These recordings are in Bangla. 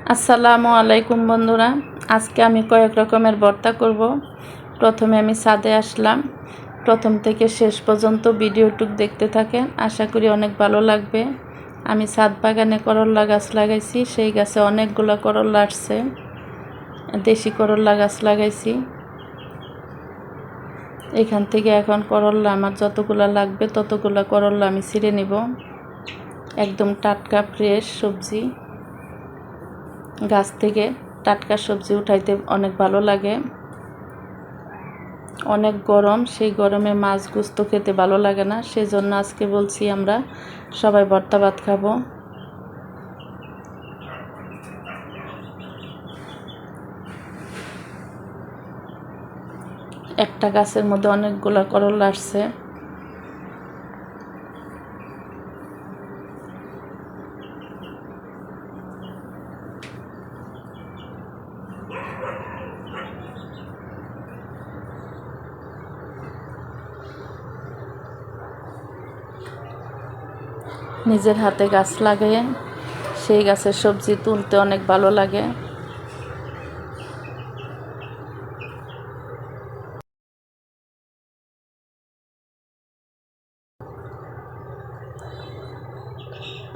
আসসালামু আলাইকুম বন্ধুরা, আজকে আমি কয়েক রকমের ভর্তা করব। প্রথমে আমি ছাদে আসলাম। প্রথম থেকে শেষ পর্যন্ত ভিডিওটুক দেখতে থাকেন, আশা করি অনেক ভালো লাগবে। আমি ছাদ বাগানে করল্লা গাছ লাগাইছি, সেই গাছে অনেকগুলো করল্লা আসছে। দেশি করল্লা গাছ লাগাইছি। এখান থেকে এখন করল্লা আমার যতগুলো লাগবে ততগুলো করল্লা আমি ছিঁড়ে নিব। একদম টাটকা ফ্রেশ সবজি, গাছ থেকে টাটকা সবজি উঠাইতে অনেক ভালো লাগে। অনেক গরম, সেই গরমে মাছ গোস্ত খেতে ভালো লাগে না, সেজন্য আজকে বলছি আমরা সবাই ভর্তা ভাত খাবো। একটা গাছের মধ্যে অনেকগুলো করলা আসছে। নিজের হাতে গাছ লাগিয়ে সেই গাছের সবজি তুলতে অনেক ভালো লাগে।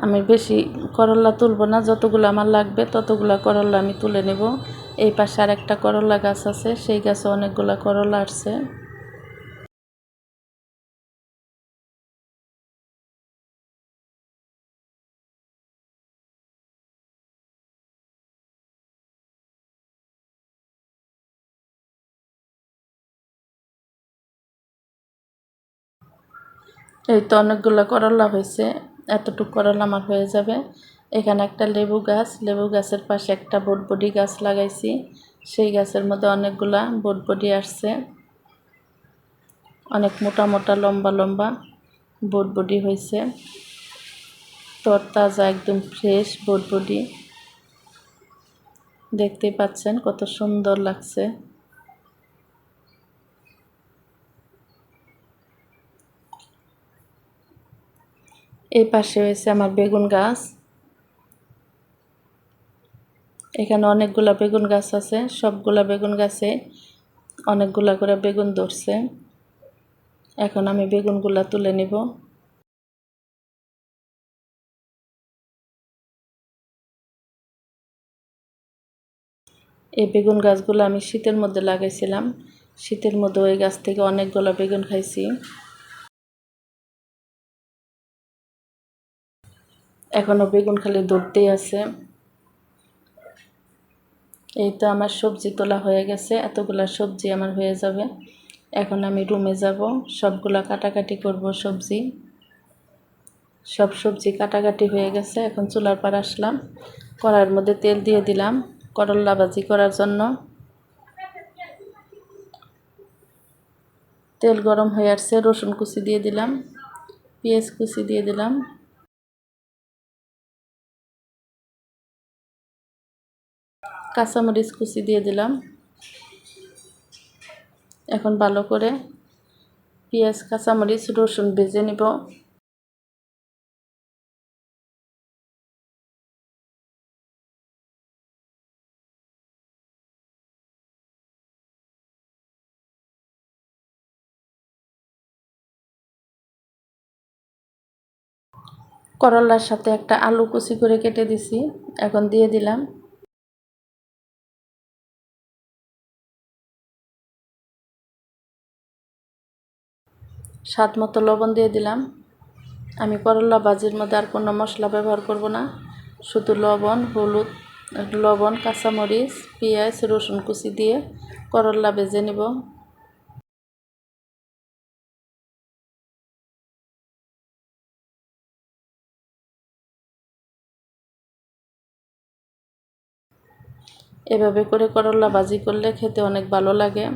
আমি বেশি করলা তুলবো না, যতগুলো আমার লাগবে ততগুলো করলা আমি তুলে নেব। এই পাশে আর একটা করলা গাছ আছে, সেই গাছে অনেকগুলো করলা আসছে। এই তো অনেকগুলো করলা হয়েছে, এতটুকু করলা আমার হয়ে যাবে। এখানে একটা লেবু গাছ, লেবু গাছের পাশে একটা বটবটি গাছ লাগাইছি, সেই গাছের মধ্যে অনেকগুলা বটবটি আসছে। অনেক মোটা মোটা লম্বা লম্বা বটবটি হয়েছে, তরতাজা একদম ফ্রেশ বটবটি। দেখতেই পাচ্ছেন কত সুন্দর লাগছে। এই পাশে হয়েছে আমার বেগুন গাছ। এখানে অনেকগুলা বেগুন গাছ আছে, সবগুলা বেগুন গাছে অনেকগুলা করে বেগুন ধরছে। এখন আমি বেগুনগুলা তুলে নিব। এই বেগুন গাছগুলো আমি শীতের মধ্যে লাগাইছিলাম, শীতের মধ্যে ওই গাছ থেকে অনেকগুলো বেগুন খাইছি। এখনো বেগুন খালি ধরতেই আছে। এই তো আমার সবজি তোলা হয়ে গেছে, এতগুলা সবজি আমার হয়ে যাবে। এখন আমি রুমে যাব, সবগুলা কাটাকাটি করব সবজি। সব সবজি কাটাকাটি হয়ে গেছে, এখন চুলার পাড় আসলাম। কড়াইয়ের মধ্যে তেল দিয়ে দিলাম করল্লা ভাজি করার জন্য। তেল গরম হয়ে আসছে, রসুন কুচি দিয়ে দিলাম, পেঁয়াজ কুচি দিয়ে দিলাম, কাঁচামরিচ কুচি দিয়ে দিলাম। এখন ভালো করে পেঁয়াজ কাঁচামরিচ রসুন ভেজে নিব। করলার সাথে একটা আলু কুচি করে কেটে দিছি, এখন দিয়ে দিলাম। স্বাদ মতো লবণ দিয়ে দিলাম। আমি করলা ভাজির মধ্যে আর কোনো মশলা ব্যবহার করব না, শুধু লবণ, হলুদ, লবণ, কাঁচামরিচ, পেঁয়াজ, রসুন কুচি দিয়ে করলা ভেজে নিব। এভাবে করে করলা ভাজি করলে খেতে অনেক ভালো লাগে।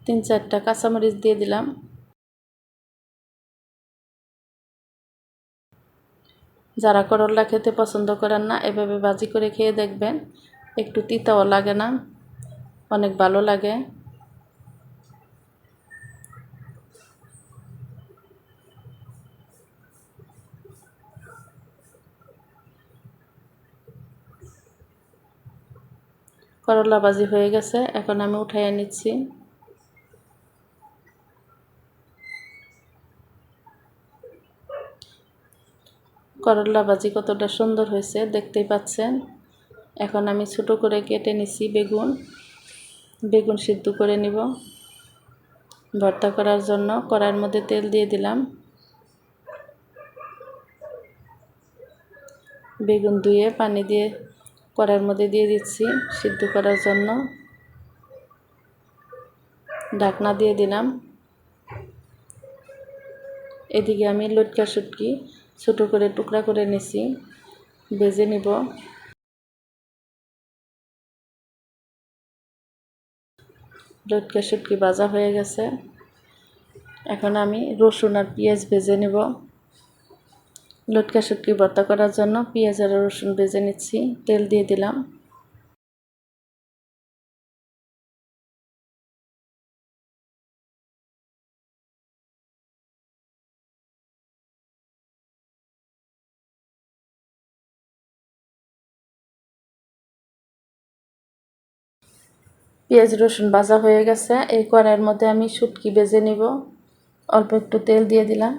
তিন চারটা কাঁচামরিচ দিয়ে দিলাম। যারা করল্লা খেতে পছন্দ করেন না, এভাবে ভাজি করে খেয়ে দেখবেন, একটু তিতাও লাগে না, অনেক ভালো লাগে। করলা ভাজি হয়ে গেছে, এখন আমি উঠাইয়া নিচ্ছি। করলা ভাজি কতটা সুন্দর হয়েছে দেখতেই পাচ্ছেন। এখন আমি ছোট করে কেটে নিচ্ছি বেগুন সিদ্ধ করে নিব। ভর্তা করার জন্য কড়াইয়ের মধ্যে তেল দিয়ে দিলাম। বেগুন ধুয়ে পানি দিয়ে কড়াইয়ের মধ্যে দিয়ে দিচ্ছি সিদ্ধ করার জন্য। ঢাকনা দিয়ে দিলাম। এদিকে আমি লটকা শুটকি ছোট করে টুকরা করে নিছি, ভেজে নিব। লটকা শুটকি ভাজা হয়ে গেছে, এখন আমি রসুন আর পেঁয়াজ ভেজে নিব। লটকা শুটকি ভর্তা করার জন্য পেঁয়াজ আর রসুন ভেজে নিচ্ছি। তেল দিয়ে দিলাম। পেঁয়াজ রসুন ভাজা হয়ে গেছে, এই কড়াইয়ের মধ্যে আমি শুটকি ভেজে নিব। অল্প একটু তেল দিয়ে দিলাম।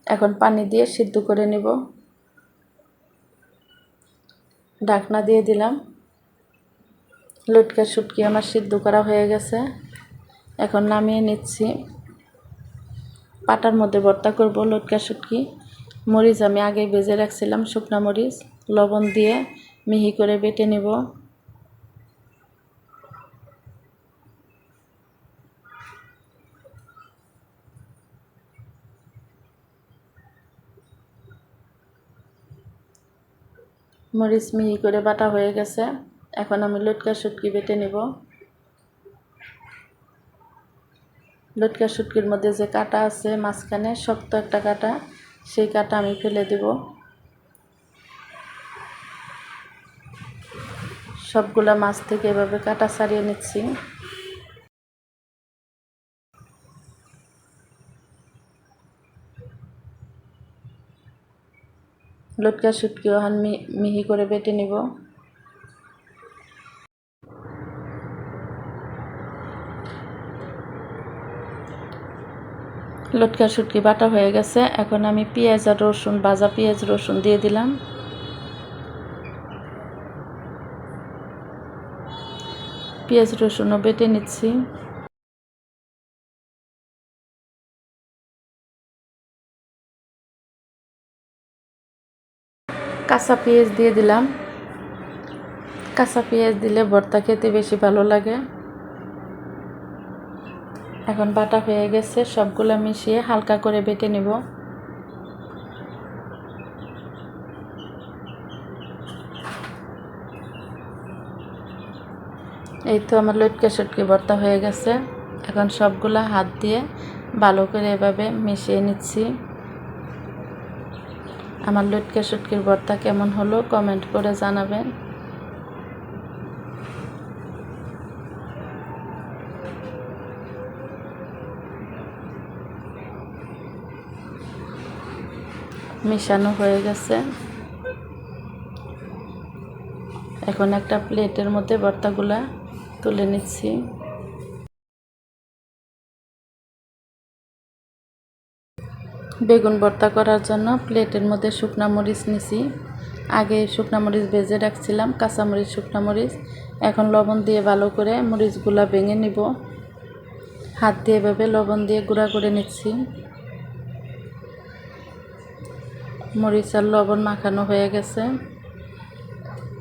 এখন পানি দিয়ে সিদ্ধ করে নিব। ঢাকনা দিয়ে দিলাম। লটকা শুটকি আমার সিদ্ধ করা হয়ে গেছে, এখন নামিয়ে নিচ্ছি। পাটার মধ্যে ভর্তা করব লটকা শুটকি। মরিচ আমি আগে ভেজে রাখছিলাম, শুকনা মরিচ লবণ দিয়ে মিহি করে বেটে নিব। মরিচ মিহি করে বাটা হয়ে গেছে, এখন আমি লটকা শুটকি বেটে নিব। লটকা শুটকির মধ্যে যে কাঁটা আছে মাঝখানে শক্ত একটা কাঁটা, সেই কাঁটা আমি ফেলে দেব। সবগুলা মাছ থেকে এভাবে কাঁটা ছাড়িয়ে নিচ্ছি। লটকা শুটকিও মিহি করে বেটে নিব। লটকা শুটকি বাটা হয়ে গেছে, এখন আমি পেঁয়াজ আর রসুন, ভাজা পেঁয়াজ রসুন দিয়ে দিলাম। পেঁয়াজ রসুনও বেটে নিচ্ছি। কাঁচা পেঁয়াজ দিয়ে দিলাম। কাঁচা পেঁয়াজ দিলে ভর্তা খেতে বেশি ভালো লাগে। এখন বাটা হয়ে গেছে, সবগুলো মিশিয়ে হালকা করে বেটে নিব। এই তো আমার লটকা শুটকি ভর্তা হয়ে গেছে, এখন সবগুলা হাত দিয়ে ভালো করে এভাবে মিশিয়ে নিচ্ছি। আমার লটকা শুটকির ভর্তা কেমন হলো কমেন্ট করে জানাবেন। মেশানো হয়ে গেছে, এখন একটা প্লেটের মধ্যে ভর্তাগুলা তুলে নিচ্ছি। বেগুন ভর্তা করার জন্য প্লেটের মধ্যে শুকনা মরিচ নিছি। আগে শুকনা মরিচ ভেজে রাখছিলাম, কাঁচামরিচ শুকনা মরিচ। এখন লবণ দিয়ে ভালো করে মরিচগুলা ভেঙে নিব। হাত দিয়ে এভাবে লবণ দিয়ে গুঁড়া করে নিচ্ছি। মরিচ আর লবণ মাখানো হয়ে গেছে,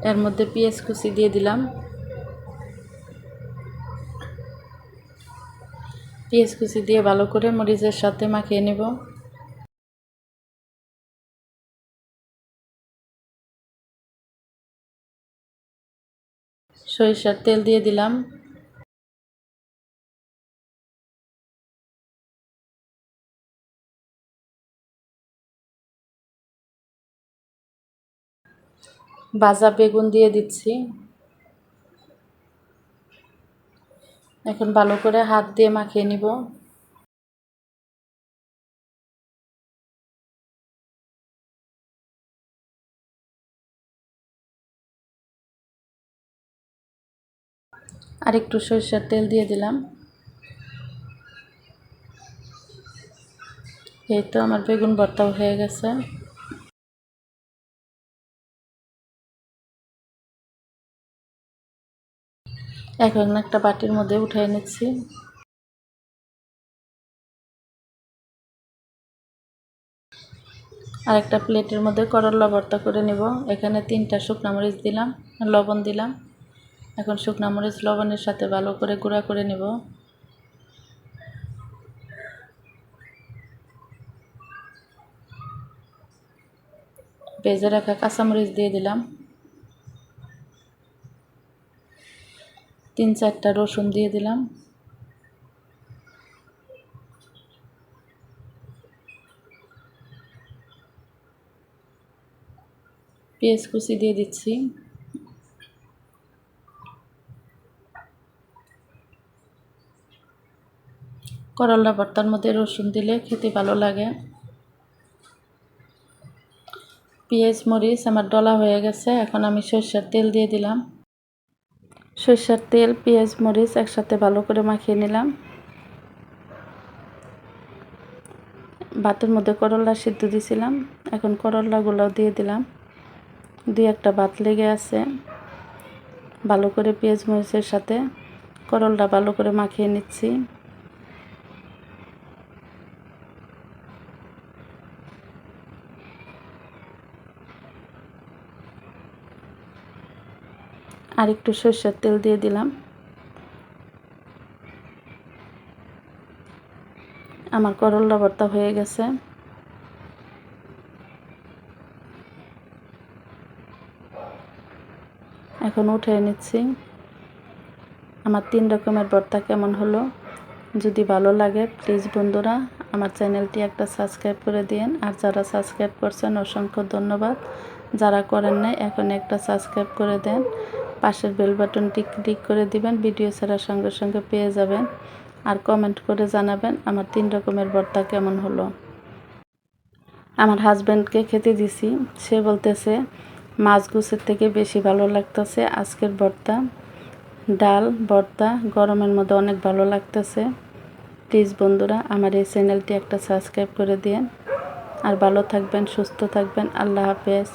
এর মধ্যে পেঁয়াজ কুচি দিয়ে দিলাম। পেঁয়াজ কুচি দিয়ে ভালো করে মরিচের সাথে মাখিয়ে নেব। সরিষার তেল দিয়ে দিলাম। ভাজা বেগুন দিয়ে দিচ্ছি। এখন ভালো করে হাত দিয়ে মাখিয়ে নিব। আর একটু সরিষার তেল দিয়ে দিলাম। এই তো আমার বেগুন ভর্তাও হয়ে গেছে। এখন একটা বাটির মধ্যে উঠিয়ে নিচ্ছি। আর একটা প্লেটের মধ্যে করলা ভর্তা করে নেব। এখানে 3টা শুকনো মরিচ দিলাম, লবণ দিলাম। এখন শুকনো মরিচ লবণের সাথে ভালো করে গুঁড়া করে নেব। ভেজে রাখা কাঁচামরিচ দিয়ে দিলাম। 3-4টা রসুন দিয়ে দিলাম। পেঁয়াজ কুচি দিয়ে দিচ্ছি। করলা ভর্তার মধ্যে রসুন দিলে খেতে ভালো লাগে। পেঁয়াজ মরিচ আমার ডলা হয়ে গেছে। এখন আমি সরষের তেল দিয়ে দিলাম। সরষের তেল, পেঁয়াজ মরিচ একসাথে ভালো করে মাখিয়ে নিলাম। ভাতের মধ্যে করলা সিদ্ধ দিয়েছিলাম, এখন করলাগুলো দিয়ে দিলাম। 2-1টা ভাত লেগে আছে। ভালো করে পেঁয়াজ মরিচের সাথে করলা ভালো করে মাখিয়ে নিচ্ছি। আর একটু সরষের তেল দিয়ে দিলাম। আমার করলা ভর্তা হয়ে গেছে। এখন উঠিয়ে নিচ্ছি। আমার 3 রকমের ভর্তা কেমন হলো? যদি ভালো লাগে প্লিজ বন্ধুরা আমার চ্যানেলটি একটা সাবস্ক্রাইব করে দিন। আর যারা সাবস্ক্রাইব করছেন অসংখ্য ধন্যবাদ। যারা করেন নাই এখন একটা সাবস্ক্রাইব করে দেন। পাশের বেল বাটনটি ক্লিক করে দিবেন, ভিডিও ছাড়ার সঙ্গে সঙ্গে পেয়ে যাবেন। আর কমেন্ট করে জানাবেন আমার 3 রকমের ভর্তা কেমন হলো। আমার হাজব্যান্ডকে খেতে দিছি, সে বলতেছে মাছ গুছের থেকে বেশি ভালো লাগতেছে আজকের ভর্তা। ডাল ভর্তা গরমের মধ্যে অনেক ভালো লাগতেছে। প্লিজ বন্ধুরা আমার এই চ্যানেলটি একটা সাবস্ক্রাইব করে দিন। আর ভালো থাকবেন, সুস্থ থাকবেন। আল্লাহ হাফেজ।